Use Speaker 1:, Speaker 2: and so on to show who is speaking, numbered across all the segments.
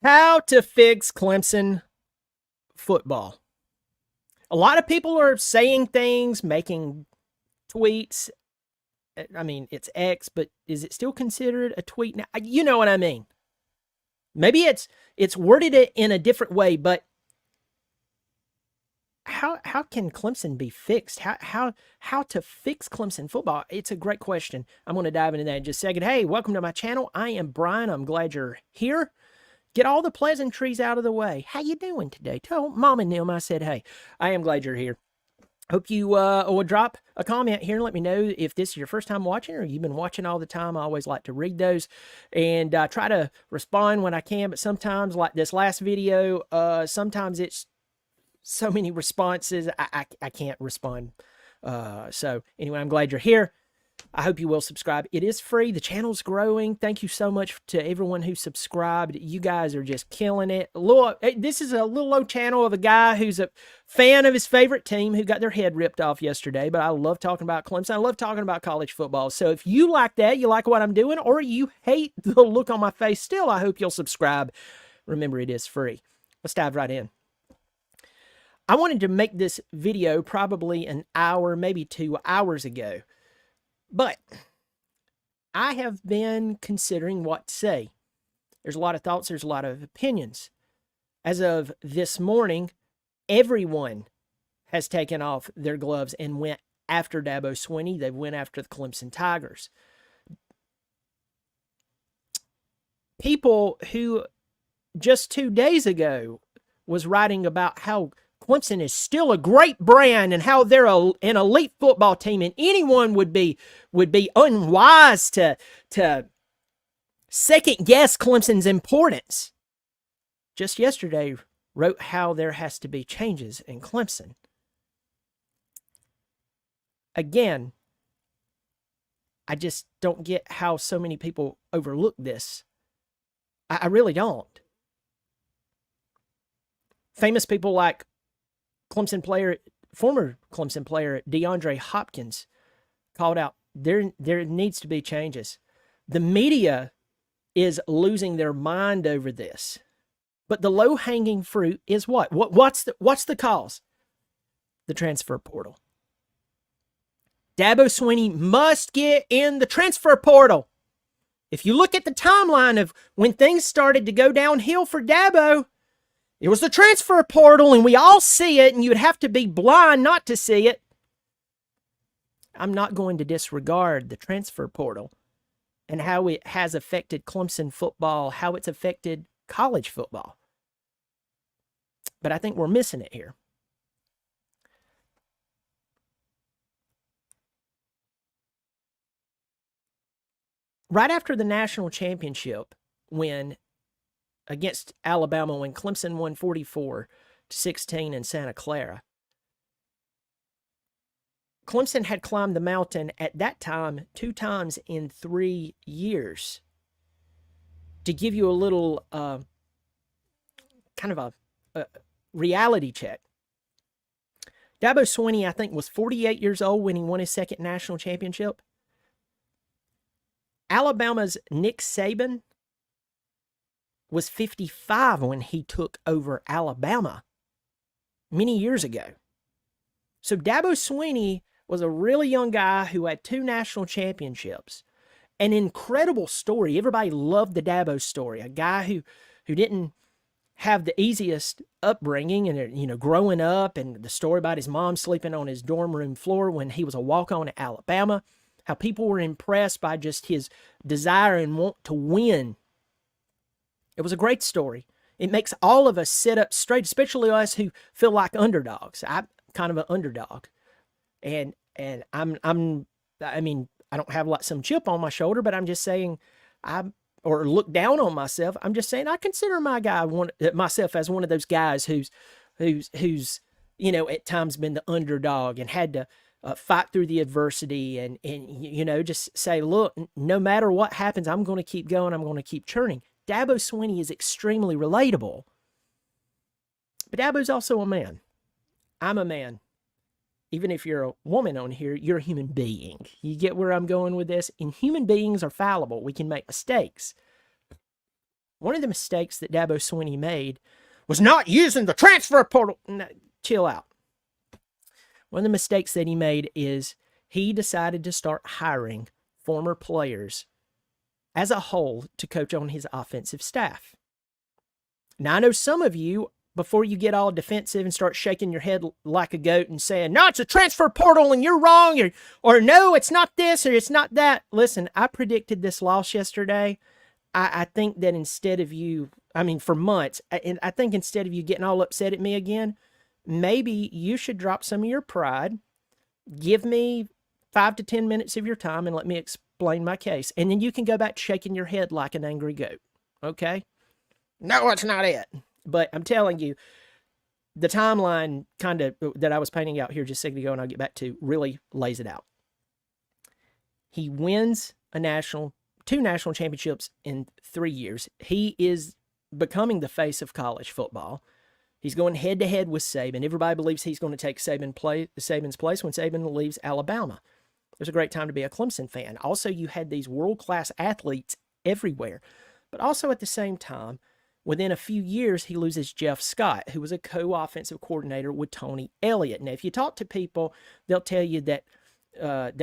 Speaker 1: How to fix Clemson football. A lot of people are saying things, making tweets. I mean, it's X, but is it still considered a tweet now? You know what I mean. Maybe it's worded it in a different way, but how can Clemson be fixed? How to fix Clemson football? It's a great question. I'm going to dive into that in just a second. Hey, welcome to my channel. I am Brian. I'm glad you're here. Get all the pleasantries out of the way. How you doing today? Tell Mom and Nim I said, hey, I am glad you're here. Hope you will drop a comment here and let me know if this is your first time watching or you've been watching all the time. I always like to read those and try to respond when I can, but sometimes, like this last video, sometimes it's so many responses, I can't respond. So anyway, I'm glad you're here. I hope you will subscribe. It is free. The channel's growing. Thank you so much to everyone who subscribed. You guys are just killing it. This is a little old channel of a guy who's a fan of his favorite team who got their head ripped off yesterday, but I love talking about Clemson. I love talking about college football. So if you like that, you like what I'm doing, or you hate the look on my face still, I hope you'll subscribe. Remember, it is free. Let's dive right in. I wanted to make this video probably an hour, maybe 2 hours ago. But I have been considering what to say. There's a lot of thoughts. There's a lot of opinions. As of this morning, everyone has taken off their gloves and went after Dabo Swinney. They went after the Clemson Tigers. People who just 2 days ago was writing about how Clemson is still a great brand and how they're an elite football team, and anyone would be unwise to second guess Clemson's importance. Just yesterday wrote how there has to be changes in Clemson. Again, I just don't get how so many people overlook this. I really don't. Famous people like former Clemson player DeAndre Hopkins called out there needs to be changes. The media is losing their mind over this. But the low-hanging fruit is what? What's the cause? The transfer portal. Dabo Swinney must get in the transfer portal. If you look at the timeline of when things started to go downhill for Dabo, it was the transfer portal, and we all see it, and you'd have to be blind not to see it. I'm not going to disregard the transfer portal and how it has affected Clemson football, how it's affected college football. But I think we're missing it here. Right after the national championship win against Alabama, when Clemson won 44-16 in Santa Clara, Clemson had climbed the mountain at that time 2 times in 3 years. To give you a little kind of a reality check, Dabo Swinney, I think, was 48 years old when he won his second national championship. Alabama's Nick Saban was 55 when he took over Alabama many years ago. So Dabo Swinney was a really young guy who had 2 national championships. An incredible story. Everybody loved the Dabo story. A guy who didn't have the easiest upbringing, and growing up, and the story about his mom sleeping on his dorm room floor when he was a walk-on at Alabama. How people were impressed by just his desire and want to win. It was a great story. It makes all of us sit up straight, especially us who feel like underdogs. I'm kind of an underdog. And I mean, I don't have like some chip on my shoulder, but I'm just saying or look down on myself. I'm just saying I consider myself as one of those guys who's at times been the underdog and had to fight through the adversity and just say, look, no matter what happens, I'm going to keep going. I'm going to keep churning. Dabo Swinney is extremely relatable. But Dabo's also a man. I'm a man. Even if you're a woman on here, you're a human being. You get where I'm going with this? And human beings are fallible. We can make mistakes. One of the mistakes that Dabo Swinney made was not using the transfer portal. No, chill out. One of the mistakes that he made is he decided to start hiring former players as a whole to coach on his offensive staff. Now, I know some of you, before you get all defensive and start shaking your head like a goat and saying, no, it's a transfer portal and you're wrong, or no, it's not this or it's not that. Listen, I predicted this loss yesterday. I think that instead of you, for months, I think instead of you getting all upset at me again, maybe you should drop some of your pride, give me 5 to 10 minutes of your time and let me explain my case. And then you can go back to shaking your head like an angry goat. Okay? No, it's not it. But I'm telling you, the timeline kind of that I was painting out here just a second ago and I'll get back to really lays it out. He wins two national championships in 3 years. He is becoming the face of college football. He's going head-to-head with Saban. Everybody believes he's going to take Saban's place when Saban leaves Alabama. It was a great time to be a Clemson fan. Also, you had these world-class athletes everywhere. But also at the same time, within a few years, he loses Jeff Scott, who was a co-offensive coordinator with Tony Elliott. Now, if you talk to people, they'll tell you that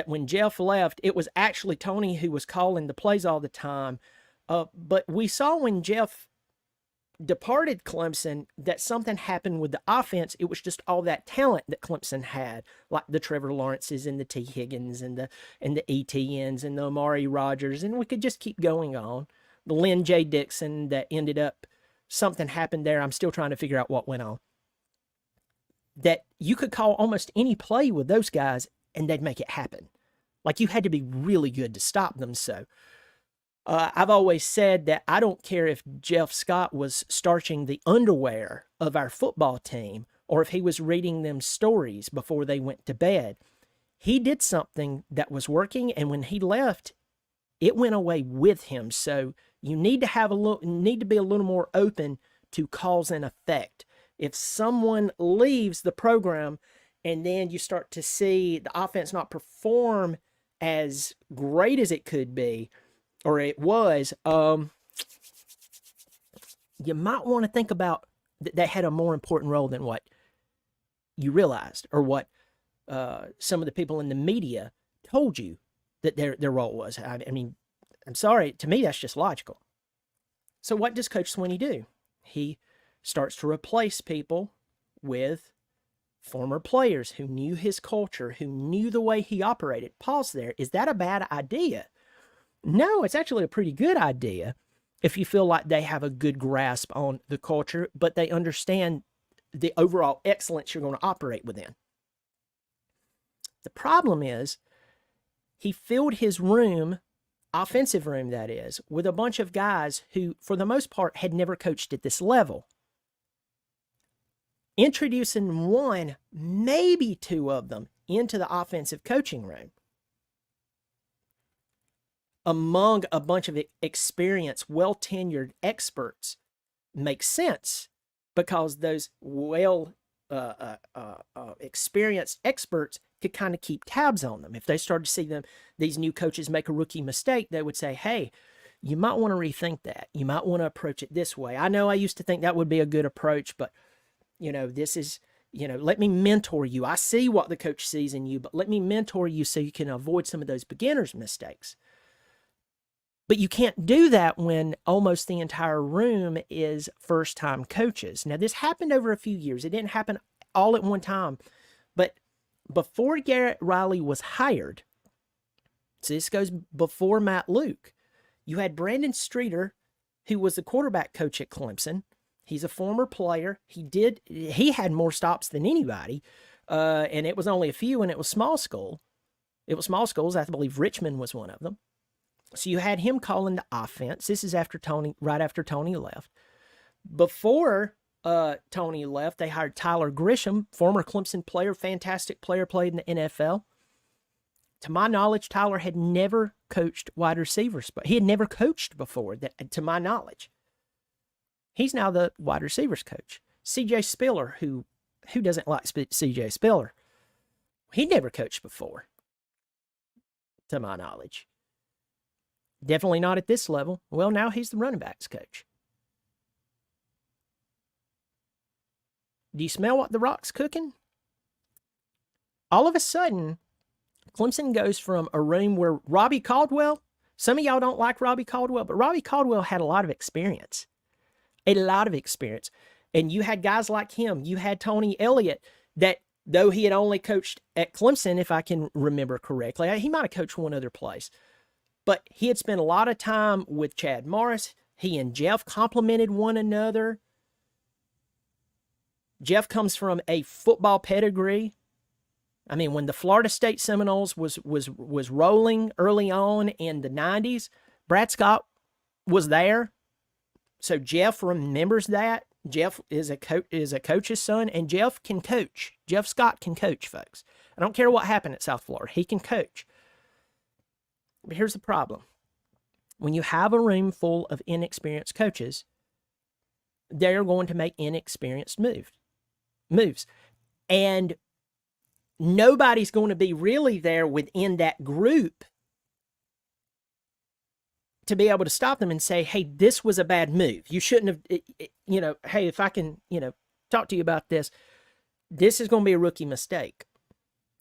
Speaker 1: when Jeff left, it was actually Tony who was calling the plays all the time. But we saw when Jeff departed Clemson that something happened with the offense. It was just all that talent that Clemson had, like the Trevor Lawrences and the T. Higgins and the ETNs and the Amari Rodgers, and we could just keep going on. The Lynn J. Dixon that ended up, something happened there. I'm still trying to figure out what went on. That you could call almost any play with those guys and they'd make it happen. Like you had to be really good to stop them. So I've always said that I don't care if Jeff Scott was starching the underwear of our football team or if he was reading them stories before they went to bed. He did something that was working, and when he left, it went away with him. So you need to be a little more open to cause and effect. If someone leaves the program and then you start to see the offense not perform as great as it could be, or it was, you might want to think about that they had a more important role than what you realized, or what some of the people in the media told you that their role was. I'm sorry, to me, that's just logical. So what does Coach Swinney do? He starts to replace people with former players who knew his culture, who knew the way he operated. Pause there. Is that a bad idea? No, it's actually a pretty good idea if you feel like they have a good grasp on the culture, but they understand the overall excellence you're going to operate within. The problem is he filled his room, offensive room that is, with a bunch of guys who, for the most part, had never coached at this level. Introducing one, maybe two of them into the offensive coaching room among a bunch of experienced, well-tenured experts makes sense, because those experienced experts could kind of keep tabs on them. If they started to see these new coaches make a rookie mistake, they would say, hey, you might want to rethink that. You might want to approach it this way. I know I used to think that would be a good approach, but this is, let me mentor you. I see what the coach sees in you, but let me mentor you so you can avoid some of those beginner's mistakes. But you can't do that when almost the entire room is first-time coaches. Now, this happened over a few years. It didn't happen all at one time. But before Garrett Riley was hired, so this goes before Matt Luke, you had Brandon Streeter, who was the quarterback coach at Clemson. He's a former player. He had more stops than anybody, and it was only a few, and it was small school. It was small schools. I believe Richmond was one of them. So you had him calling the offense. This is right after Tony left. Before Tony left, they hired Tyler Grisham, former Clemson player, fantastic player, played in the NFL. To my knowledge, Tyler had never coached wide receivers, but he had never coached before, to my knowledge. He's now the wide receivers coach. C.J. Spiller, who doesn't like C.J. Spiller? He never coached before, to my knowledge. Definitely not at this level. Well, now he's the running backs coach. Do you smell what the Rock's cooking? All of a sudden, Clemson goes from a room where Robbie Caldwell, some of y'all don't like Robbie Caldwell, but Robbie Caldwell had a lot of experience. A lot of experience. And you had guys like him. You had Tony Elliott that, though he had only coached at Clemson, if I can remember correctly, he might have coached one other place. But he had spent a lot of time with Chad Morris. He and Jeff complimented one another. Jeff comes from a football pedigree. I mean, when the Florida State Seminoles was rolling early on in the 90s, Brad Scott was there. So Jeff remembers that. Jeff is a coach's son, and Jeff can coach. Jeff Scott can coach, folks. I don't care what happened at South Florida. He can coach. But here's the problem. When you have a room full of inexperienced coaches, they're going to make inexperienced moves. And nobody's going to be really there within that group to be able to stop them and say, hey, this was a bad move. You shouldn't have, hey, if I can, talk to you about this, this is going to be a rookie mistake.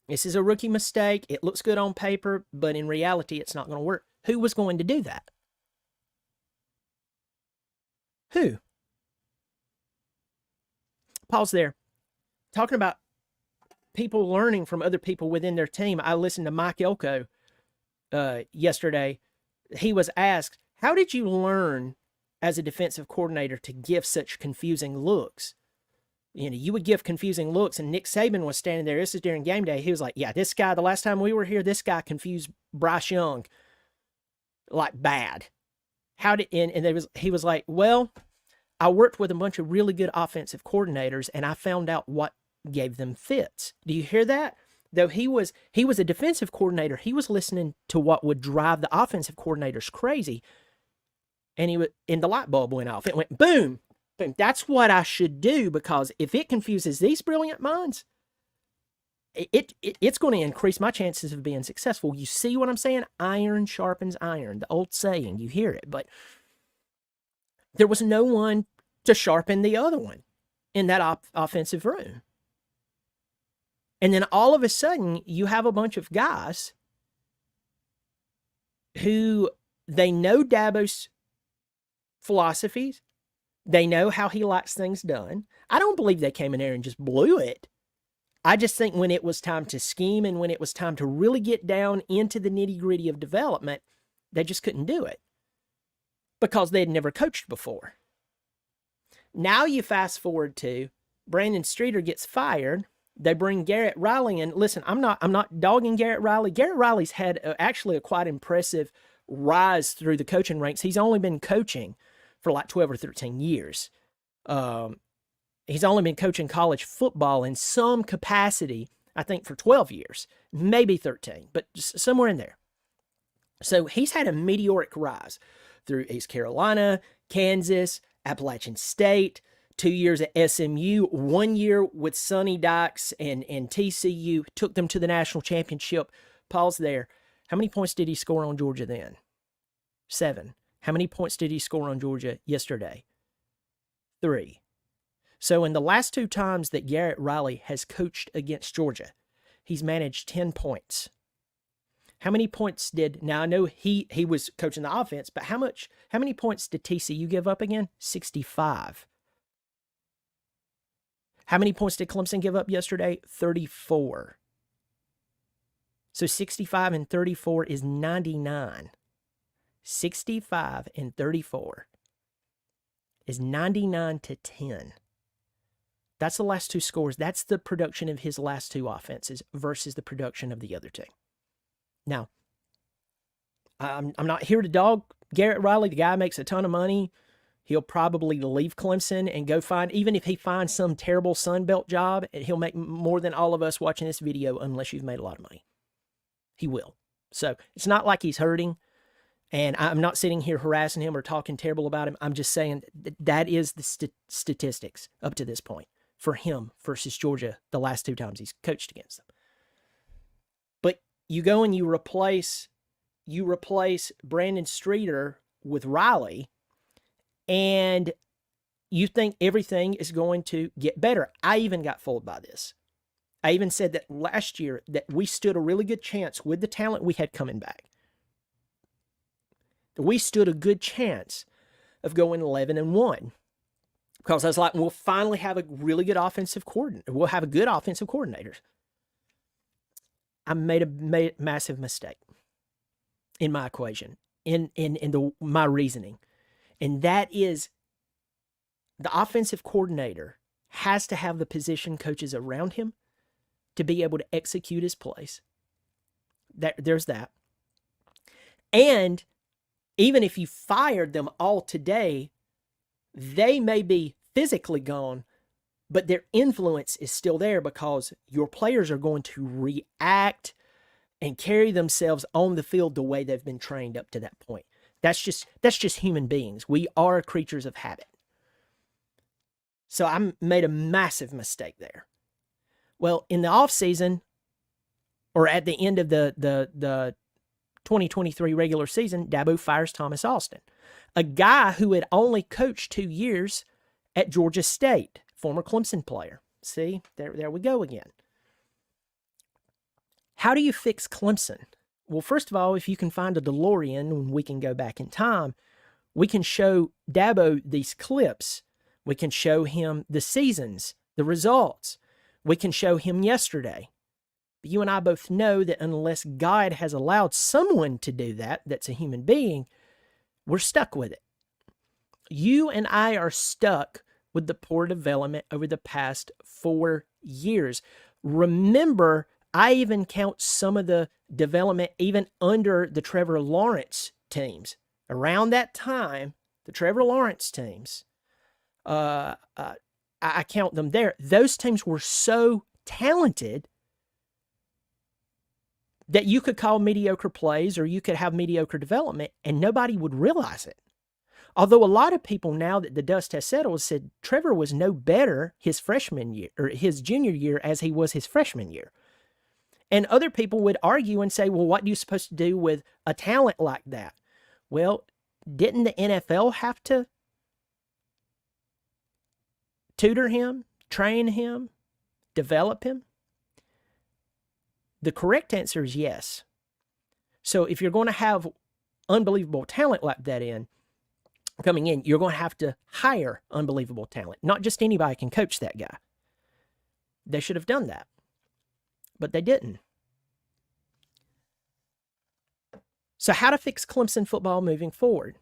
Speaker 1: This is a rookie mistake. It looks good on paper, but in reality, it's not going to work. Who was going to do that? Who? Pause there. Talking about people learning from other people within their team. I listened to Mike Elko yesterday. He was asked, how did you learn as a defensive coordinator to give such confusing looks? You would give confusing looks, and Nick Saban was standing there. This is during game day. He was like, yeah, this guy, the last time we were here, this guy confused Bryce Young like bad. He was like, well, I worked with a bunch of really good offensive coordinators, and I found out what gave them fits. Do you hear that? Though he was a defensive coordinator, he was listening to what would drive the offensive coordinators crazy. And the light bulb went off. It went boom, boom. That's what I should do, because if it confuses these brilliant minds, it's going to increase my chances of being successful. You see what I'm saying? Iron sharpens iron, the old saying. You hear it, but there was no one to sharpen the other one in that offensive room. And then all of a sudden, you have a bunch of guys who they know Dabo's philosophies. They know how he likes things done. I don't believe they came in there and just blew it. I just think when it was time to scheme and when it was time to really get down into the nitty-gritty of development, they just couldn't do it because they had never coached before. Now you fast forward to Brandon Streeter gets fired. They bring Garrett Riley in. Listen, I'm not dogging Garrett Riley. Garrett Riley's had actually a quite impressive rise through the coaching ranks. He's only been coaching for like 12 or 13 years. He's only been coaching college football in some capacity, I think, for 12 years, maybe 13, but somewhere in there. So he's had a meteoric rise through East Carolina, Kansas, Appalachian State, 2 years at SMU, 1 year with Sonny Dykes and TCU, took them to the national championship. Pause there. How many points did he score on Georgia then? 7. How many points did he score on Georgia yesterday? 3. So in the last 2 times that Garrett Riley has coached against Georgia, he's managed 10 points. How many points now I know he was coaching the offense, but how many points did TCU give up again? 65. How many points did Clemson give up yesterday? 34. So 65 and 34 is 99. 65 and 34 is 99 to 10. That's the last 2 scores. That's the production of his last 2 offenses versus the production of the other team. Now, I'm not here to dog Garrett Riley. The guy makes a ton of money. He'll probably leave Clemson and go even if he finds some terrible Sun Belt job, he'll make more than all of us watching this video unless you've made a lot of money. He will. So it's not like he's hurting, and I'm not sitting here harassing him or talking terrible about him. I'm just saying that is the statistics up to this point for him versus Georgia the last 2 times he's coached against them. But you go and you replace Brandon Streeter with Riley, and you think everything is going to get better. I even got fooled by this. I even said that last year that we stood a really good chance with the talent we had coming back. We stood a good chance of going 11-1 because I was like, we'll finally have a really good offensive coordinator. We'll have a good offensive coordinator. I made a massive mistake in my equation, in my reasoning, and that is the offensive coordinator has to have the position coaches around him to be able to execute his plays. There's that. And even if you fired them all today, they may be physically gone, but their influence is still there because your players are going to react and carry themselves on the field the way they've been trained up to that point. That's just human beings. We are creatures of habit. So I made a massive mistake there. Well, in the offseason, or at the end of the 2023 regular season, Dabo fires Thomas Austin, a guy who had only coached 2 years at Georgia State, former Clemson player. See, there we go again. How do you fix Clemson? Well, first of all, if you can find a DeLorean and we can go back in time, we can show Dabo these clips. We can show him the seasons, the results. We can show him yesterday. But you and I both know that unless God has allowed someone to do that, that's a human being, we're stuck with it. You and I are stuck with the poor development over the past 4 years. Remember, I even count some of the development even under the Trevor Lawrence teams. Around that time, the Trevor Lawrence teams, I count them there. Those teams were so talented that you could call mediocre plays or you could have mediocre development and nobody would realize it. Although a lot of people, now that the dust has settled, said Trevor was no better his freshman year or his junior year as he was his freshman year. And other people would argue and say, well, what are you supposed to do with a talent like that? Well, didn't the NFL have to tutor him, train him, develop him? The correct answer is yes. So if you're going to have unbelievable talent like that coming in, you're going to have to hire unbelievable talent. Not just anybody can coach that guy. They should have done that, but they didn't. So how to fix Clemson football moving forward?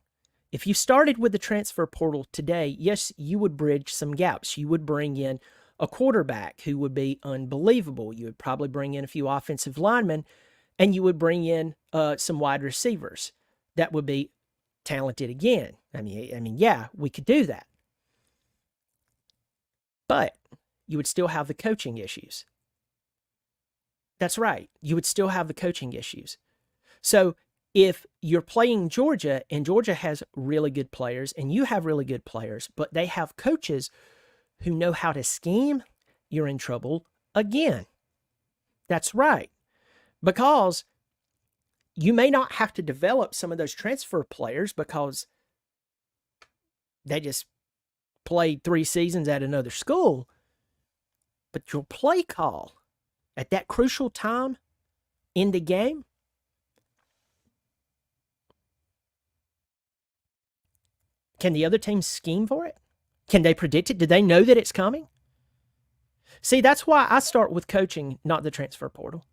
Speaker 1: If you started with the transfer portal today, yes, you would bridge some gaps. You would bring in a quarterback who would be unbelievable. You would probably bring in a few offensive linemen, and you would bring in some wide receivers that would be talented again. I mean, yeah, we could do that. But you would still have the coaching issues. That's right. You would still have the coaching issues. So if you're playing Georgia and Georgia has really good players and you have really good players, but they have coaches who know how to scheme, you're in trouble again. That's right. Because you may not have to develop some of those transfer players because they just played 3 seasons at another school, but your play call at that crucial time in the game, can the other team scheme for it? Can they predict it? Do they know that it's coming? See, that's why I start with coaching, not the transfer portal.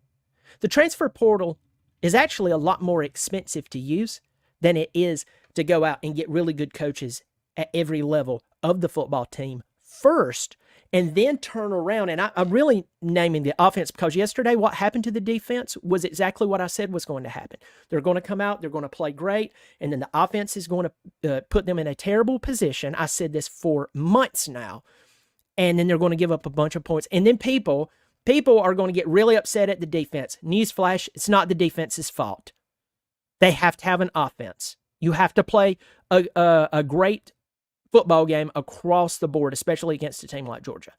Speaker 1: The transfer portal is actually a lot more expensive to use than it is to go out and get really good coaches at every level of the football team first, and then turn around. And I'm really naming the offense because yesterday what happened to the defense was exactly what I said was going to happen. They're going to come out, they're going to play great, and then the offense is going to put them in a terrible position. I said this for months now. And then they're going to give up a bunch of points. And then people are going to get really upset at the defense. Newsflash, it's not the defense's fault. They have to have an offense. You have to play a great football game across the board, especially against a team like Georgia,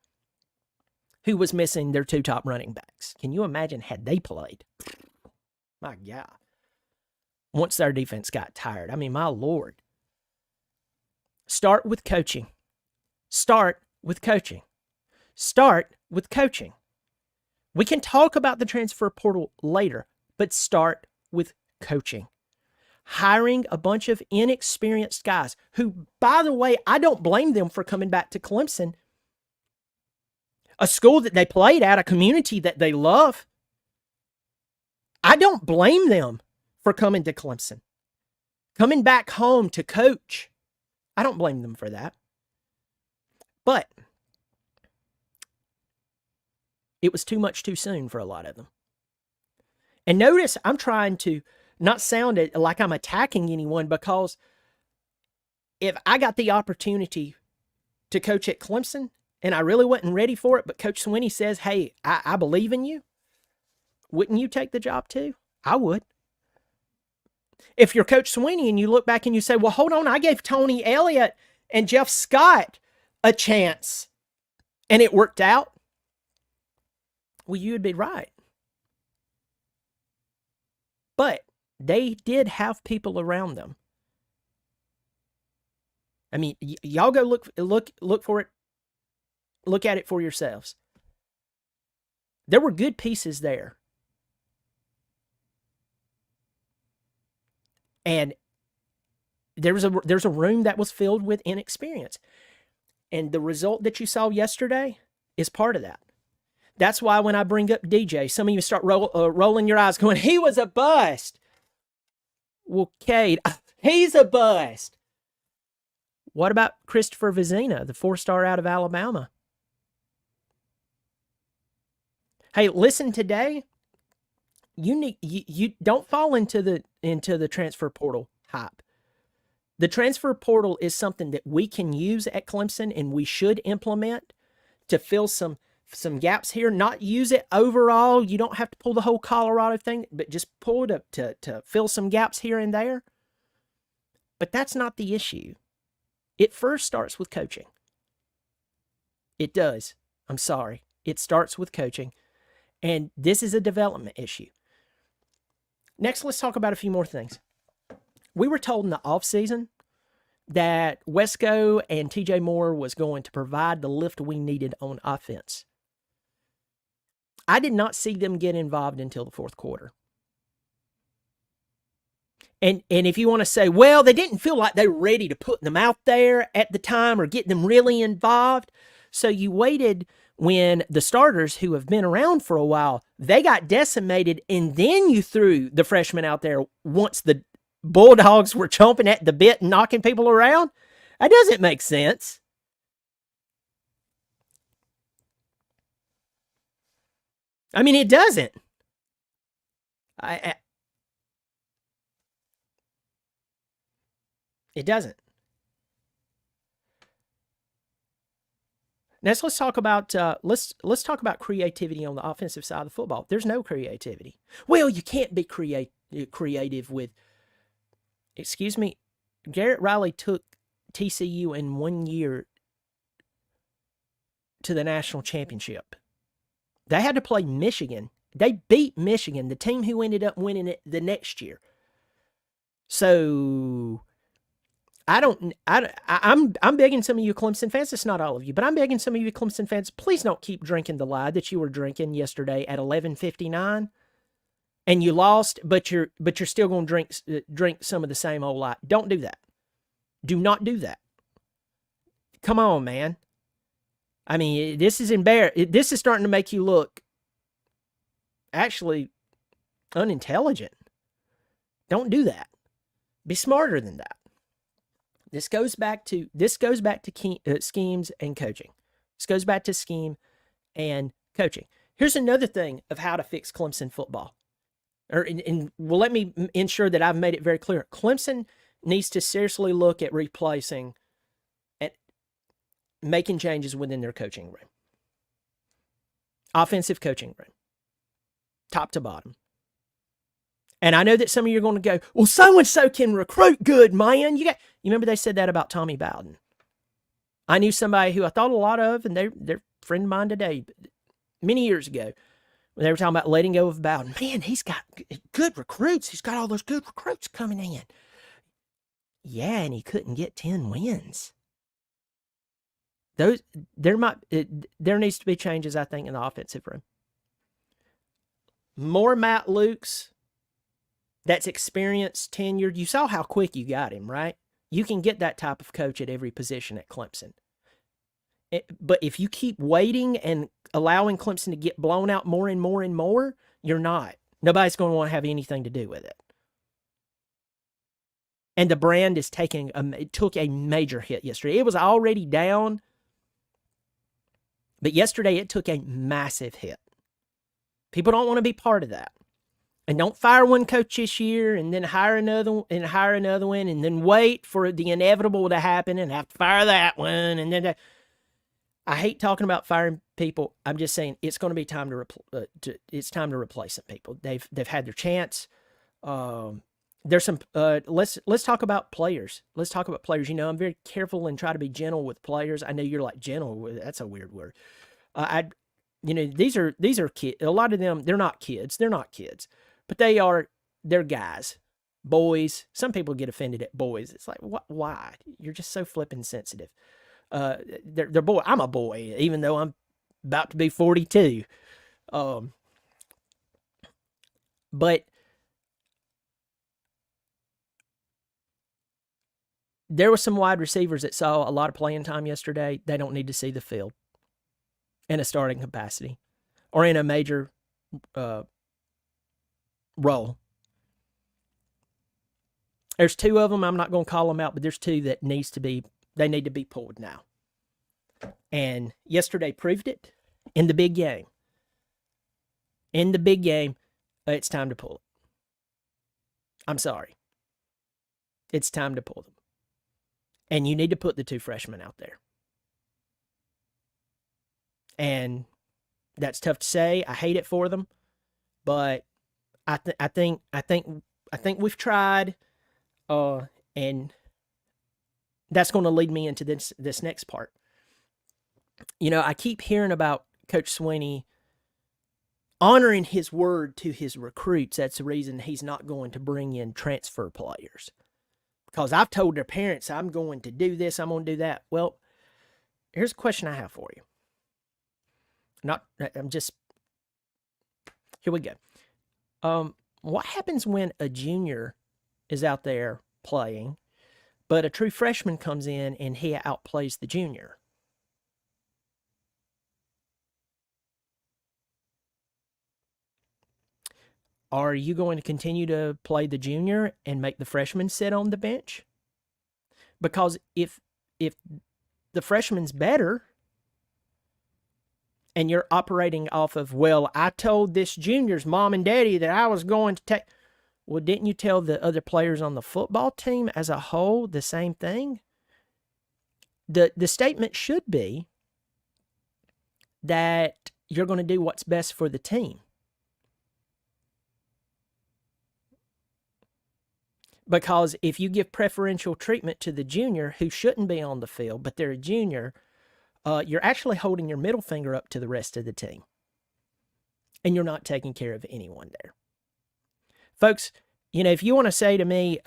Speaker 1: who was missing their 2 top running backs. Can you imagine had they played? My God. Once their defense got tired. I mean, my Lord. Start with coaching. Start with coaching. Start with coaching. We can talk about the transfer portal later, but start with coaching. Hiring a bunch of inexperienced guys who, by the way, I don't blame them for coming back to Clemson, a school that they played at, a community that they love. I don't blame them for coming to Clemson, coming back home to coach. I don't blame them for that. But it was too much too soon for a lot of them. And notice I'm trying to not sound like I'm attacking anyone, because if I got the opportunity to coach at Clemson and I really wasn't ready for it, but Coach Swinney says, hey, I believe in you, wouldn't you take the job too? I would. If you're Coach Swinney and you look back and you say, well, hold on, I gave Tony Elliott and Jeff Scott a chance and it worked out, well, you would be right. But they did have people around them. I mean, y'all go look for it. Look at it for yourselves. There were good pieces there. And there's a room that was filled with inexperience. And the result that you saw yesterday is part of that. That's why when I bring up DJ, some of you start rolling your eyes going, he was a bust. Well, Cade, he's a bust. What about Christopher Vizina, the 4-star out of Alabama? Hey, listen, today, you don't fall into the transfer portal hype. The transfer portal is something that we can use at Clemson and we should implement to fill some gaps here. Not use it overall. You don't have to pull the whole Colorado thing, but just pull it up to fill some gaps here and there. But that's not the issue. It first starts with coaching. It does. I'm sorry. It starts with coaching. And this is a development issue. Next, let's talk about a few more things. We were told in the offseason that Wesco and TJ Moore was going to provide the lift we needed on offense. I did not see them get involved until the fourth quarter. And if you want to say, well, they didn't feel like they were ready to put them out there at the time or get them really involved. So you waited when the starters who have been around for a while, they got decimated, and then you threw the freshmen out there once the Bulldogs were chomping at the bit and knocking people around. That doesn't make sense. I mean, it doesn't. It doesn't. Next, let's talk about let's talk about creativity on the offensive side of the football. There's no creativity. Well, you can't be creative with. Excuse me, Garrett Riley took TCU in 1 year to the national championship. They had to play Michigan. They beat Michigan, the team who ended up winning it the next year. So I'm begging some of you Clemson fans, it's not all of you, but I'm begging some of you Clemson fans, please don't keep drinking the lie that you were drinking yesterday at 11:59 and you lost, but you're still going to drink some of the same old lie. Don't do that. Do not do that. Come on, man. I mean, this is embarrassing. This is starting to make you look actually unintelligent. Don't do that. Be smarter than that. This goes back to schemes and coaching. This goes back to scheme and coaching. Here's another thing of how to fix Clemson football. Well, let me ensure that I've made it very clear. Clemson needs to seriously look at replacing and making changes within their coaching room. Offensive coaching room. Top to bottom. And I know that some of you are going to go, well, so-and-so can recruit good, man. You remember they said that about Tommy Bowden. I knew somebody who I thought a lot of, and they're a friend of mine today, many years ago, when they were talking about letting go of Bowden. Man, he's got good recruits. He's got all those good recruits coming in. Yeah, and he couldn't get 10 wins. There needs to be changes, I think, in the offensive room. More Matt Lukes, that's experienced, tenured. You saw how quick you got him, right? You can get that type of coach at every position at Clemson. But if you keep waiting and allowing Clemson to get blown out more and more and more, you're not. Nobody's going to want to have anything to do with it. And the brand is took a major hit yesterday. It was already down, but yesterday it took a massive hit. People don't want to be part of that. And don't fire one coach this year and then hire another one and then wait for the inevitable to happen and have to fire that one. And then I hate talking about firing people. I'm just saying it's going to be time it's time to replace some people. They've had their chance. There's some let's talk about players. Let's talk about players. I'm very careful and try to be gentle with players. I know you're like gentle. That's a weird word. These are kids. A lot of them, they're not kids. They're not kids. But they're guys, boys. Some people get offended at boys. It's like, why? You're just so flippin' sensitive. They're boy. I'm a boy, even though I'm about to be 42. But there were some wide receivers that saw a lot of playing time yesterday. They don't need to see the field in a starting capacity or in a major role. There's two of them. I'm not going to call them out, but there's two that need to be pulled now. And yesterday proved it in the big game. In the big game, it's time to pull it. I'm sorry. It's time to pull them. And you need to put the two freshmen out there. And that's tough to say. I hate it for them, but I think we've tried, and that's going to lead me into this next part. I keep hearing about Coach Swinney honoring his word to his recruits. That's the reason he's not going to bring in transfer players, because I've told their parents I'm going to do this, I'm going to do that. Well, here's a question I have for you. Here we go. What happens when a junior is out there playing, but a true freshman comes in and he outplays the junior? Are you going to continue to play the junior and make the freshman sit on the bench? Because if the freshman's better, and you're operating off of, well, I told this junior's mom and daddy that I was going to take. Well, didn't you tell the other players on the football team as a whole the same thing? The statement should be that you're going to do what's best for the team. Because if you give preferential treatment to the junior who shouldn't be on the field, but they're a junior, you're actually holding your middle finger up to the rest of the team. And you're not taking care of anyone there. Folks, if you want to say to me,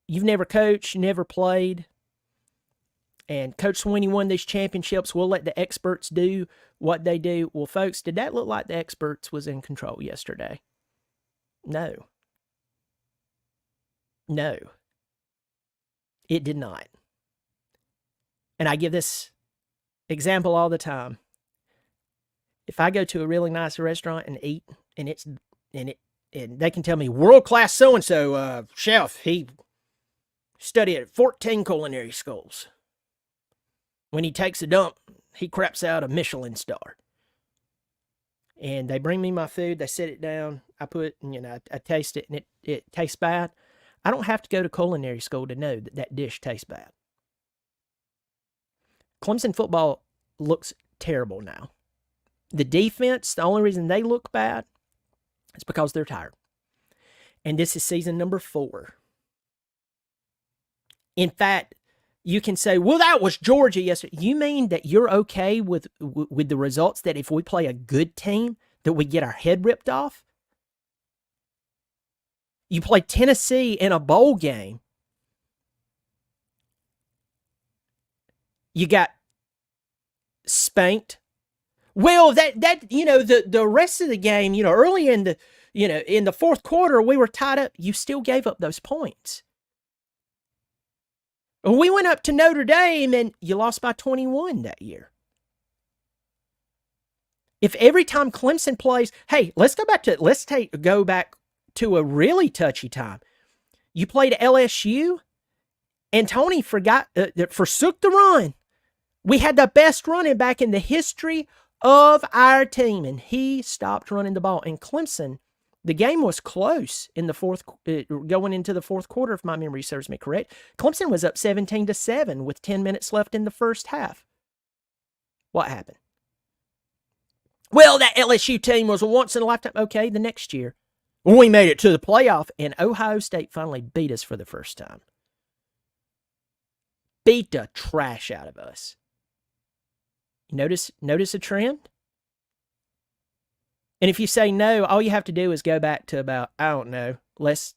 Speaker 1: you've never coached, you never played, and Coach Swinney won these championships, we'll let the experts do what they do. Well, folks, did that look like the experts was in control yesterday? No. No. It did not. And I give this example all the time. If I go to a really nice restaurant and eat, and they can tell me world-class so-and-so chef, he studied at 14 culinary schools. When he takes a dump, he craps out a Michelin star. And they bring me my food, they set it down, I taste it, and it tastes bad. I don't have to go to culinary school to know that dish tastes bad. Clemson football looks terrible now. The defense, the only reason they look bad is because they're tired. And this is season number 4. In fact, you can say, well, that was Georgia yesterday. You mean that you're okay with the results, that if we play a good team, that we get our head ripped off? You play Tennessee in a bowl game. You got spanked. Well, the rest of the game, early in the fourth quarter, we were tied up. You still gave up those points. We went up to Notre Dame and you lost by 21 that year. If every time Clemson plays, hey, let's go back to a really touchy time. You played LSU, and Tony forsook the run. We had the best running back in the history of our team, and he stopped running the ball. And Clemson, the game was close in the going into the fourth quarter, if my memory serves me correct. Clemson was up 17-7 with 10 minutes left in the first half. What happened? Well, that LSU team was a once in a lifetime. Okay, the next year, we made it to the playoff, and Ohio State finally beat us for the first time. Beat the trash out of us. Notice a trend? And if you say no, all you have to do is go back to about, I don't know,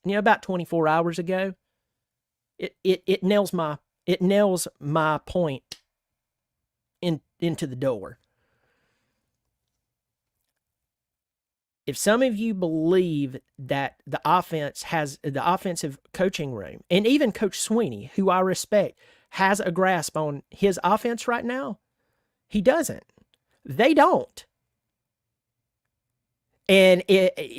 Speaker 1: about 24 hours ago. It nails my point into the door. If some of you believe that the offense has the offensive coaching room, and even Coach Swinney, who I respect, has a grasp on his offense right now, he doesn't. They don't. And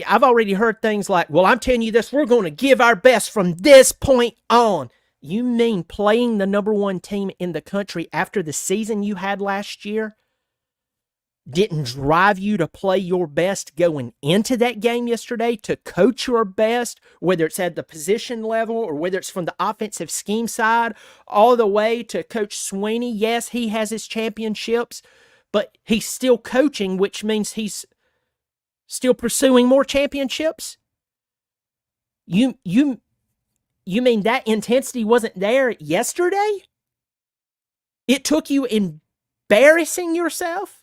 Speaker 1: I've already heard things like, well, I'm telling you this, we're going to give our best from this point on. You mean playing the number one team in the country after the season you had last year didn't drive you to play your best going into that game yesterday, to coach your best, whether it's at the position level or whether it's from the offensive scheme side, all the way to Coach Swinney? Yes, he has his championships, but he's still coaching, which means he's still pursuing more championships. You mean that intensity wasn't there yesterday? It took you embarrassing yourself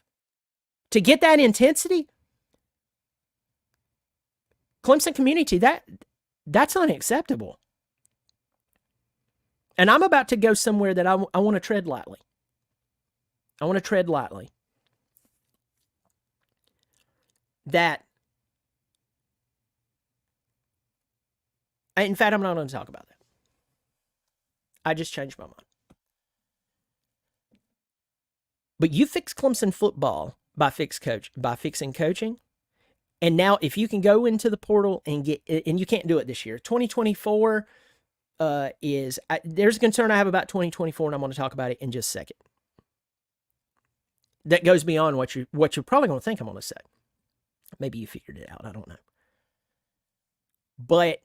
Speaker 1: to get that intensity? Clemson community, that's unacceptable. And I'm about to go somewhere that I want to tread lightly. I want to tread lightly. That, in fact, I'm not going to talk about that. I just changed my mind. But you fix Clemson football by fixing coaching. And now if you can go into the portal and you can't do it this year. 2024 there's a concern I have about 2024, and I'm going to talk about it in just a second. That goes beyond what you're probably going to think I'm going to say. Maybe you figured it out. I don't know. But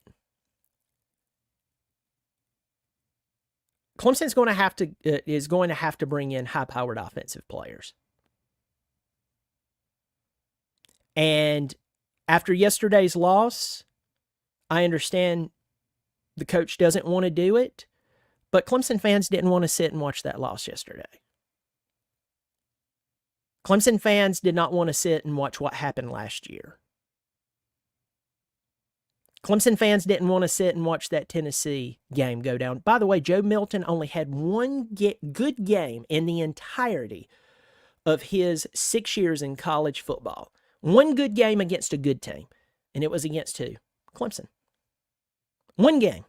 Speaker 1: Clemson's is going to have to bring in high-powered offensive players. And after yesterday's loss, I understand the coach doesn't want to do it, but Clemson fans didn't want to sit and watch that loss yesterday. Clemson fans did not want to sit and watch what happened last year. Clemson fans didn't want to sit and watch that Tennessee game go down. By the way, Joe Milton only had one good game in the entirety of his 6 years in college football. One good game against a good team. And it was against who? Clemson. One game.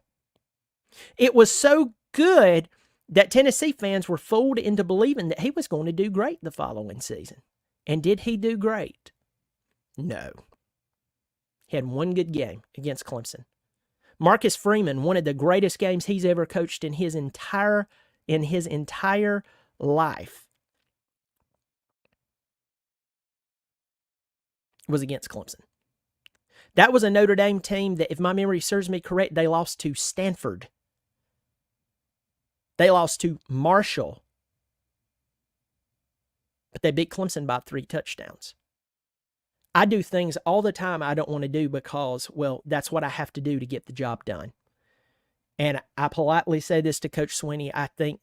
Speaker 1: It was so good that Tennessee fans were fooled into believing that he was going to do great the following season. And did he do great? No. He had one good game against Clemson. Marcus Freeman, one of the greatest games he's ever coached in his entire life, was against Clemson. That was a Notre Dame team that, if my memory serves me correct, they lost to Stanford. They lost to Marshall. But they beat Clemson by 3 touchdowns. I do things all the time I don't want to do because, well, that's what I have to do to get the job done. And I politely say this to Coach Swinney. I think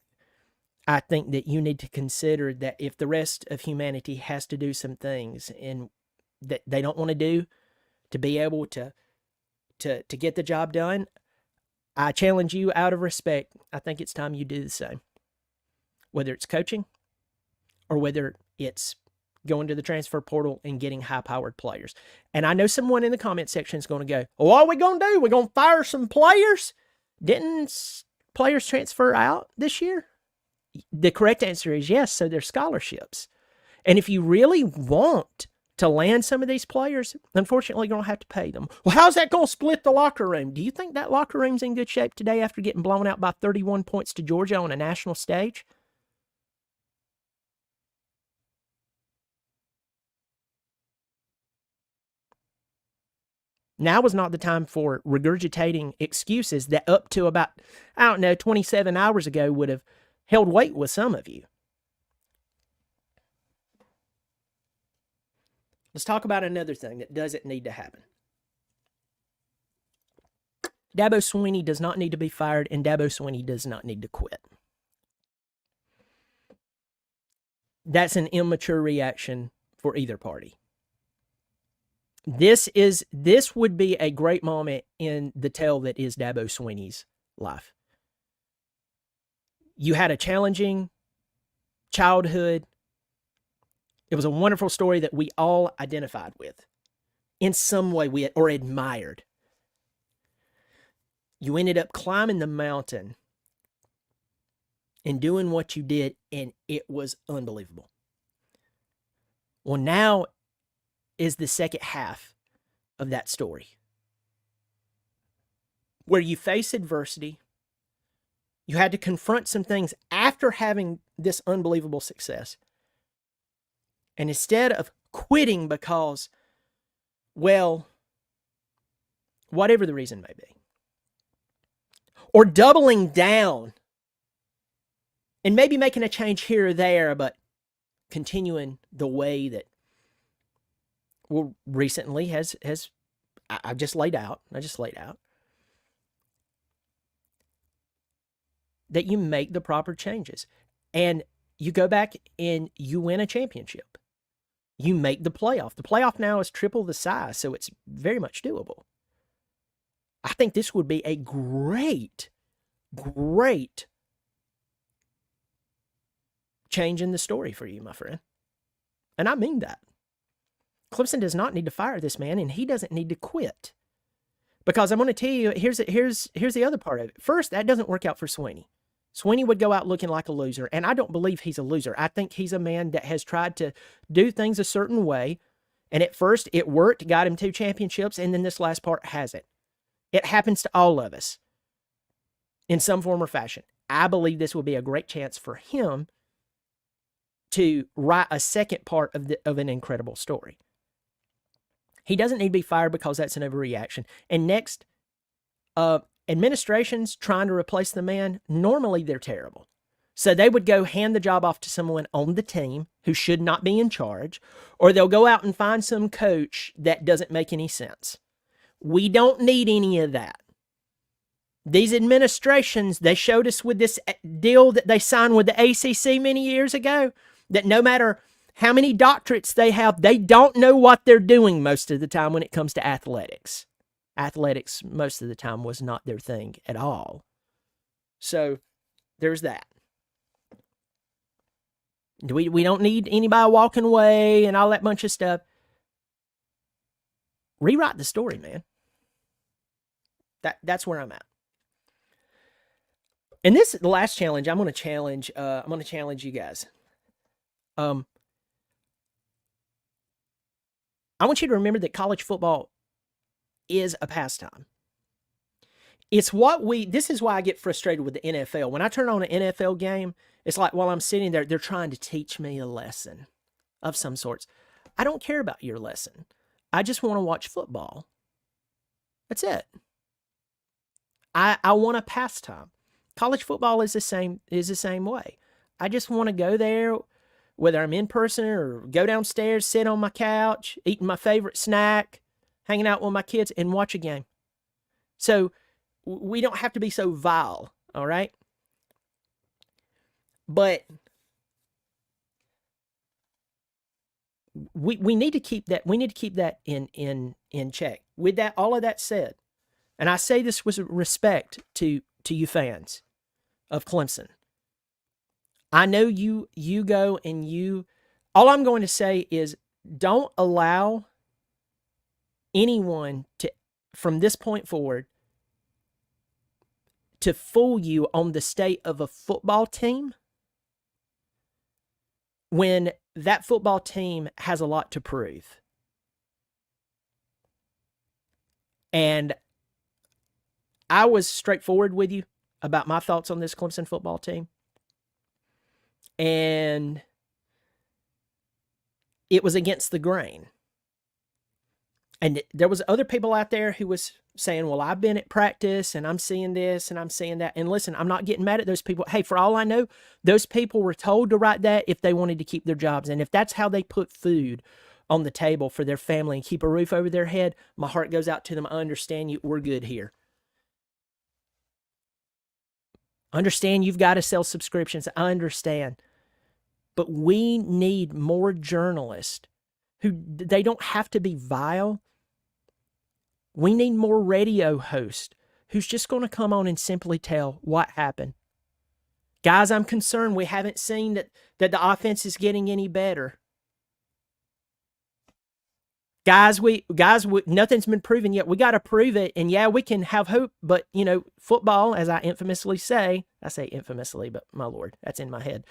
Speaker 1: that you need to consider that if the rest of humanity has to do some things and that they don't want to do to be able to get the job done, I challenge you out of respect. I think it's time you do the same. whether it's coaching or whether it's going to the transfer portal and getting high-powered players. And I know someone in the comment section is going to go, well, what are we going to do? We're going to fire some players? Didn't players transfer out this year? The correct answer is yes, so they're scholarships. And if you really want to land some of these players, unfortunately, you're going to have to pay them. Well, how's that going to split the locker room? Do you think that locker room's in good shape today after getting blown out by 31 points to Georgia on a national stage? Now was not the time for regurgitating excuses that up to about, 27 hours ago would have held weight with some of you. Let's talk about another thing that doesn't need to happen. Dabo Swinney does not need to be fired, and Dabo Swinney does not need to quit. That's an immature reaction for either party. This would be a great moment in the tale that is Dabo Swinney's life. You had a challenging childhood. It was a wonderful story that we all identified with in some way or admired. You ended up climbing the mountain and doing what you did, and it was unbelievable. Well, now is the second half of that story, where you face adversity. You had to confront some things after having this unbelievable success. And instead of quitting because, well, whatever the reason may be, or doubling down and maybe making a change here or there, but continuing the way that, well, recently I just laid out, that you make the proper changes and you go back and you win a championship. You make the playoff. The playoff now is triple the size, so it's very much doable. I think this would be a great change in the story for you, my friend. And I mean that. Clemson does not need to fire this man, and he doesn't need to quit. Because I'm going to tell you, here's the other part of it. First, that doesn't work out for Swinney. Swinney would go out looking like a loser, and I don't believe he's a loser. I think he's a man that has tried to do things a certain way, and at first it worked, got him 2 championships, and then this last part hasn't. It happens to all of us in some form or fashion. I believe this will be a great chance for him to write a second part of an incredible story. He doesn't need to be fired because that's an overreaction. And next, administrations trying to replace the man, normally they're terrible. So they would go hand the job off to someone on the team who should not be in charge, or they'll go out and find some coach that doesn't make any sense. We don't need any of that. These administrations, they showed us with this deal that they signed with the ACC many years ago, that no matter how many doctorates they have, they don't know what they're doing most of the time when it comes to athletics. Athletics, most of the time, was not their thing at all. So, there's that. We don't need anybody walking away and all that bunch of stuff. Rewrite the story, man. That's where I'm at. And this is the last challenge. I'm going to challenge you guys. I want you to remember that college football is a pastime. This is why I get frustrated with the NFL. When I turn on an NFL game, it's like while I'm sitting there, they're trying to teach me a lesson of some sorts. I don't care about your lesson. I just want to watch football. That's it. I want a pastime. College football is the same way. I just want to go there, whether I'm in person or go downstairs, sit on my couch, eating my favorite snack, hanging out with my kids, and watch a game. So we don't have to be so vile, all right? But we need to keep that. We need to keep that in check. With that, all of that said, and I say this with respect to you fans of Clemson, I know you go and all I'm going to say is don't allow anyone to, from this point forward, to fool you on the state of a football team when that football team has a lot to prove. And I was straightforward with you about my thoughts on this Clemson football team. And it was against the grain. And there was other people out there who was saying, well, I've been at practice and I'm seeing this and I'm seeing that. And listen, I'm not getting mad at those people. Hey, for all I know, those people were told to write that if they wanted to keep their jobs. And if that's how they put food on the table for their family and keep a roof over their head, my heart goes out to them. I understand you. We're good here. Understand you've got to sell subscriptions. I understand. But we need more journalists who, they don't have to be vile. We need more radio hosts who's just going to come on and simply tell what happened. Guys, I'm concerned we haven't seen that the offense is getting any better. Guys, nothing's been proven yet. We got to prove it. And yeah, we can have hope, but football, as I say infamously, but my Lord, that's in my head.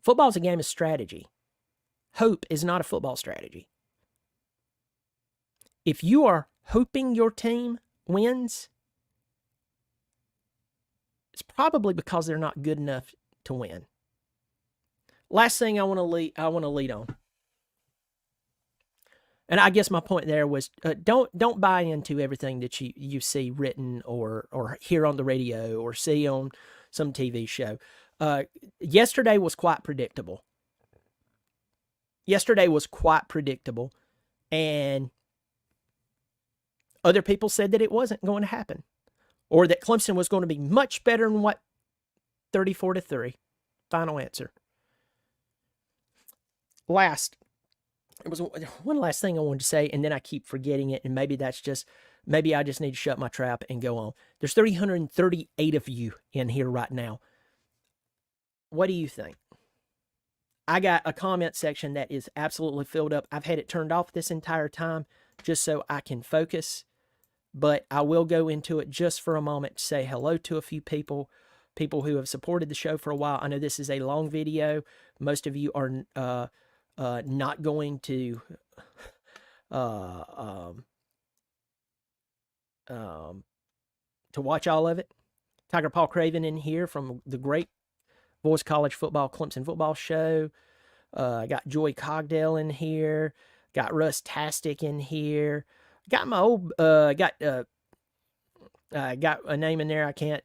Speaker 1: Football's a game of strategy. Hope is not a football strategy. If you are hoping your team wins, it's probably because they're not good enough to win. Last thing I want to lead on. And I guess my point there was don't buy into everything that you see written or hear on the radio or see on some TV show. Yesterday was quite predictable. And other people said that it wasn't going to happen, or that Clemson was going to be much better than what 34-3. Final answer. It was one last thing I wanted to say, and then I keep forgetting it, and maybe I just need to shut my trap and go on. There's 338 of you in here right now. What do you think? I got a comment section that is absolutely filled up. I've had it turned off this entire time just so I can focus, but I will go into it just for a moment to say hello to a few people who have supported the show for a while. I know this is a long video. Most of you are not going to watch all of it. Tiger Paul Craven in here from the great Voice College Football Clemson Football Show. I got Joy Cogdell in here. Got Russ Tastic in here. Got my old got a name in there I can't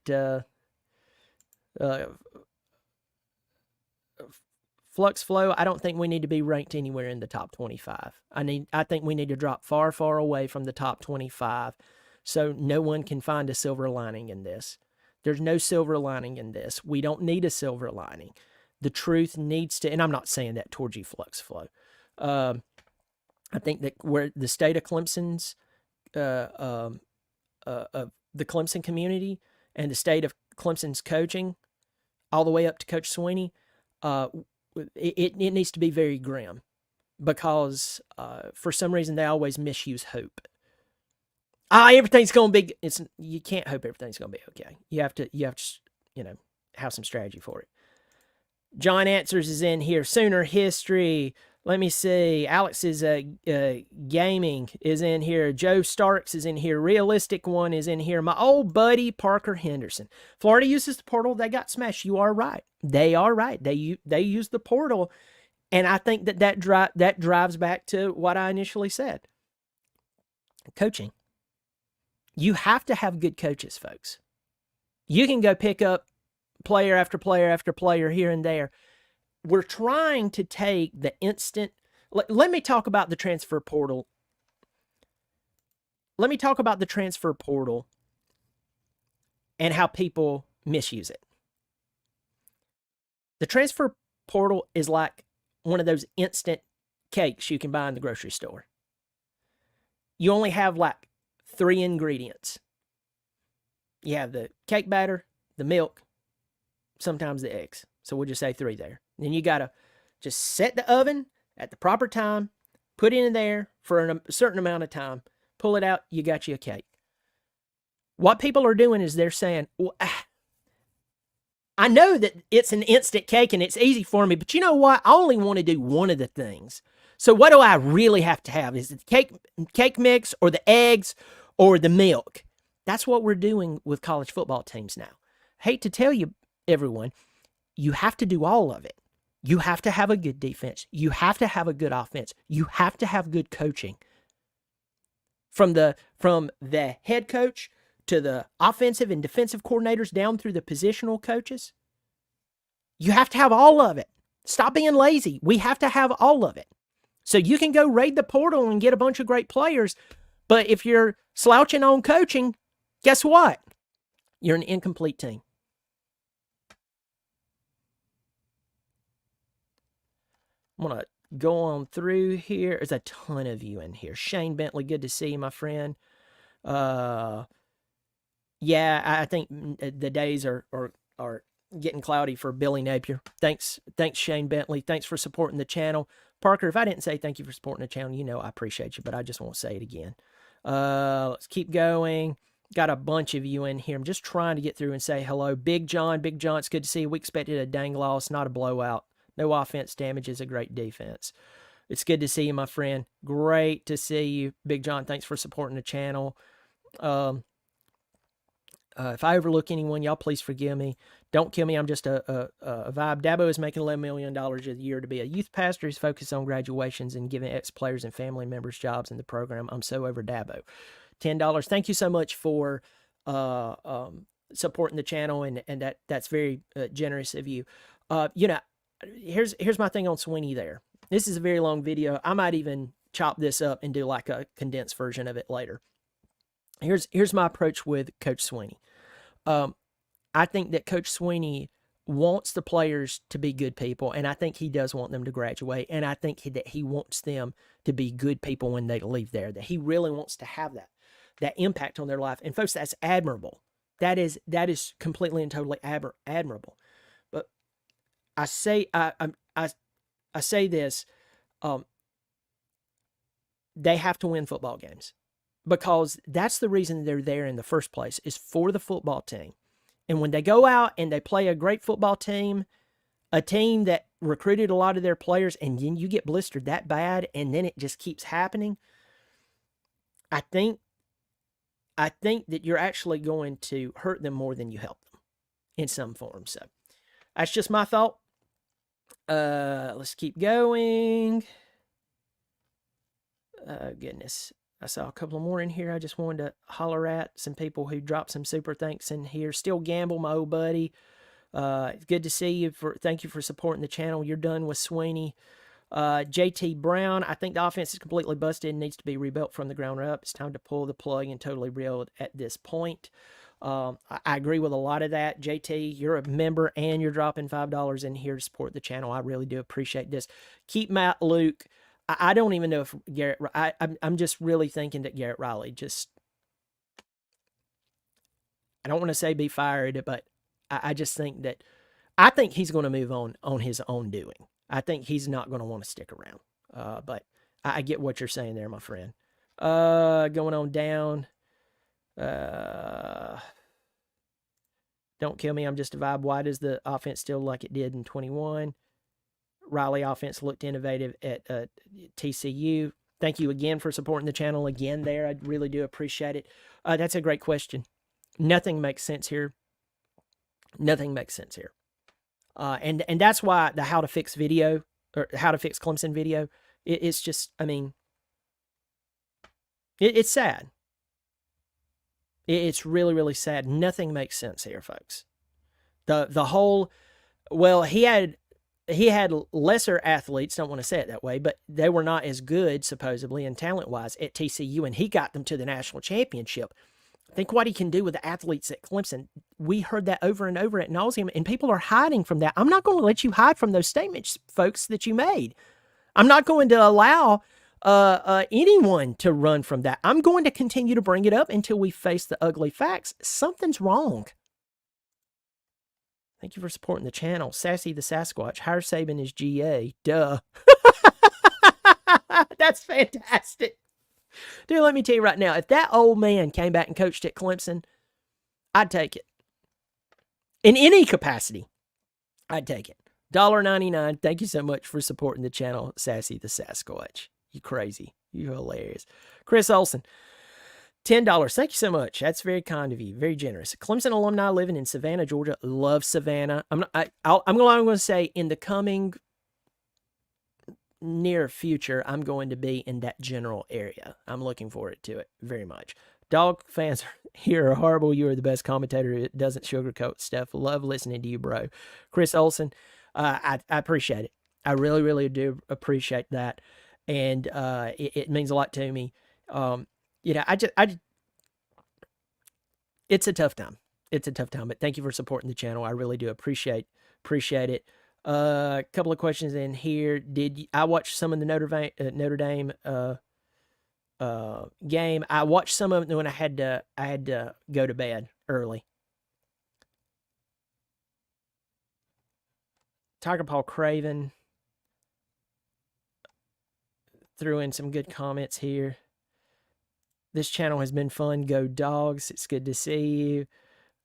Speaker 1: Flux Flow. I don't think we need to be ranked anywhere in the top 25. I think we need to drop far, far away from the top 25 so no one can find a silver lining in this. There's no silver lining in this. We don't need a silver lining. The truth needs to, and I'm not saying that towards you, Flux Flow. I think that where the state of Clemson's, of the Clemson community and the state of Clemson's coaching, all the way up to Coach Swinney, it needs to be very grim because for some reason they always misuse hope. Everything's going to be. You can't hope everything's going to be okay. You have to have some strategy for it. John Answers is in here. Sooner History. Let me see. Alex's Gaming is in here. Joe Starks is in here. Realistic One is in here. My old buddy Parker Henderson. Florida uses the portal. They got smashed. You are right. They are right. They use the portal, and I think that drives back to what I initially said. Coaching. You have to have good coaches, folks. You can go pick up player after player after player here and there. We're trying to take the instant. Let me talk about the transfer portal. Let me talk about the transfer portal and how people misuse it. The transfer portal is like one of those instant cakes you can buy in the grocery store. You only have like 3 ingredients. You have the cake batter, the milk, sometimes the eggs. So we'll just say 3 there. Then you got to just set the oven at the proper time, put it in there for a certain amount of time, pull it out, you got you a cake. What people are doing is they're saying, well, I know that it's an instant cake and it's easy for me, but you know what? I only want to do one of the things. So what do I really have to have? Is it the cake mix or the eggs or the milk? That's what we're doing with college football teams now. Hate to tell you, everyone, you have to do all of it. You have to have a good defense. You have to have a good offense. You have to have good coaching. From the head coach to the offensive and defensive coordinators down through the positional coaches. You have to have all of it. Stop being lazy. We have to have all of it. So you can go raid the portal and get a bunch of great players, but if you're slouching on coaching, guess what? You're an incomplete team. I'm going to go on through here. There's a ton of you in here. Shane Bentley, good to see you, my friend. Yeah, I think the days are getting cloudy for Billy Napier. Thanks, Shane Bentley. Thanks for supporting the channel. Parker, if I didn't say thank you for supporting the channel, you know I appreciate you, but I just won't say it again. Let's keep going. Got a bunch of you in here. I'm just trying to get through and say hello. Big John, it's good to see you. We expected a dang loss, not a blowout. No offense damages a great defense. It's good to see you, my friend. Great to see you. Big John, thanks for supporting the channel. If I overlook anyone, y'all please forgive me. Don't kill me. I'm just a vibe. Dabo is making $11 million a year to be a youth pastor. He's focused on graduations and giving ex-players and family members jobs in the program. I'm so over Dabo. $10. Thank you so much for supporting the channel, and that's very generous of you. Here's my thing on Swinney there. This is a very long video. I might even chop this up and do like a condensed version of it later. Here's my approach with Coach Swinney. I think that Coach Swinney wants the players to be good people, and I think he does want them to graduate, and I think that he wants them to be good people when they leave there, that he really wants to have that impact on their life. And folks, that's admirable. That is completely and totally admirable. But I say this, they have to win football games, because that's the reason they're there in the first place, is for the football team. And when they go out and they play a great football team, a team that recruited a lot of their players, and then you get blistered that bad, and then it just keeps happening, I think that you're actually going to hurt them more than you help them in some form. So that's just my thought. Let's keep going. Goodness. I saw a couple more in here. I just wanted to holler at some people who dropped some super thanks in here. Still Gamble, my old buddy. It's good to see you. Thank you for supporting the channel. You're done with Swinney. JT Brown, I think the offense is completely busted and needs to be rebuilt from the ground up. It's time to pull the plug and totally rebuild at this point. I agree with a lot of that. JT, you're a member and you're dropping $5 in here to support the channel. I really do appreciate this. Keep Matt Luke. I don't even know if Garrett, I'm just really thinking that Garrett Riley I don't want to say be fired, but I just think that, I think he's going to move on his own doing. I think he's not going to want to stick around. But I get what you're saying there, my friend. Going on down. Don't kill me. I'm just a vibe. Why does the offense still like it did in 21? Riley offense looked innovative at TCU. Thank you again for supporting the channel again there. I really do appreciate it. That's a great question. Nothing makes sense here. Nothing makes sense here. And that's why the how to fix video, or how to fix Clemson video, it's just, I mean, it's sad. It's really, really sad. Nothing makes sense here, folks. The whole, well, he had lesser athletes, don't want to say it that way, but they were not as good, supposedly, and talent-wise at TCU, and he got them to the national championship. Think what he can do with the athletes at Clemson. We heard that over and over at nauseum, and people are hiding from that. I'm not going to let you hide from those statements, folks, that you made. I'm not going to allow anyone to run from that. I'm going to continue to bring it up until we face the ugly facts. Something's wrong. Thank you for supporting the channel. Sassy the Sasquatch. Hire Saban is GA. Duh. That's fantastic. Dude, let me tell you right now, if that old man came back and coached at Clemson, I'd take it. In any capacity, I'd take it. $1.99. Thank you so much for supporting the channel, Sassy the Sasquatch. You crazy. You're hilarious. Chris Olson, $10. Thank you so much. That's very kind of you. Very generous. Clemson alumni living in Savannah, Georgia. Love Savannah. I'm going to say in the coming near future, I'm going to be in that general area. I'm looking forward to it very much. Dog fans here are horrible. You are the best commentator. It doesn't sugarcoat stuff. Love listening to you, bro. Chris Olson, I appreciate it. I really, really do appreciate that. And it means a lot to me. It's a tough time. It's a tough time, but thank you for supporting the channel. I really do appreciate it. A couple of questions in here. I watched some of the Notre Dame game? I watched some of it when I had to go to bed early. Tiger Paul Craven threw in some good comments here. This channel has been fun. Go Dogs. It's good to see you.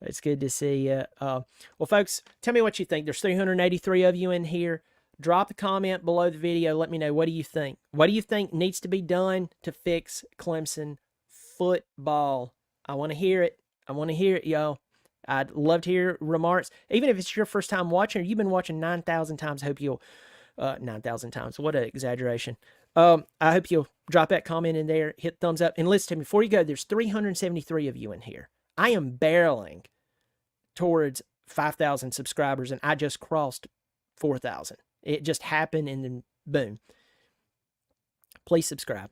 Speaker 1: It's good to see you. Well, folks, tell me what you think. There's 383 of you in here. Drop a comment below the video. Let me know, what do you think? What do you think needs to be done to fix Clemson football? I want to hear it. I want to hear it, y'all. I'd love to hear remarks. Even if it's your first time watching or you've been watching 9,000 times, I hope you'll... 9,000 times. What an exaggeration. I hope you'll drop that comment in there, hit thumbs up, and listen to me. Before you go, there's 373 of you in here. I am barreling towards 5,000 subscribers, and I just crossed 4,000. It just happened, and then boom. Please subscribe.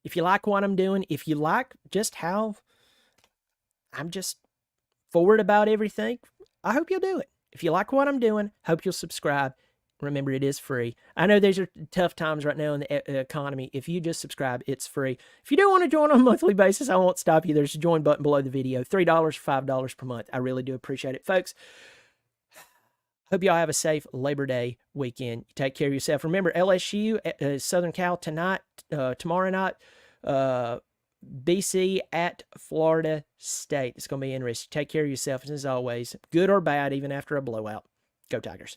Speaker 1: If you like what I'm doing, if you like just how I'm just forward about everything, I hope you'll do it. If you like what I'm doing, hope you'll subscribe. Remember, it is free. I know these are tough times right now in the economy. If you just subscribe, it's free. If you do want to join on a monthly basis, I won't stop you. There's a join button below the video. $3, $5 per month. I really do appreciate it, folks. Hope y'all have a safe Labor Day weekend. Take care of yourself. Remember, LSU, Southern Cal tonight, tomorrow night, BC at Florida State. It's going to be interesting. Take care of yourself. And as always, good or bad, even after a blowout, go Tigers.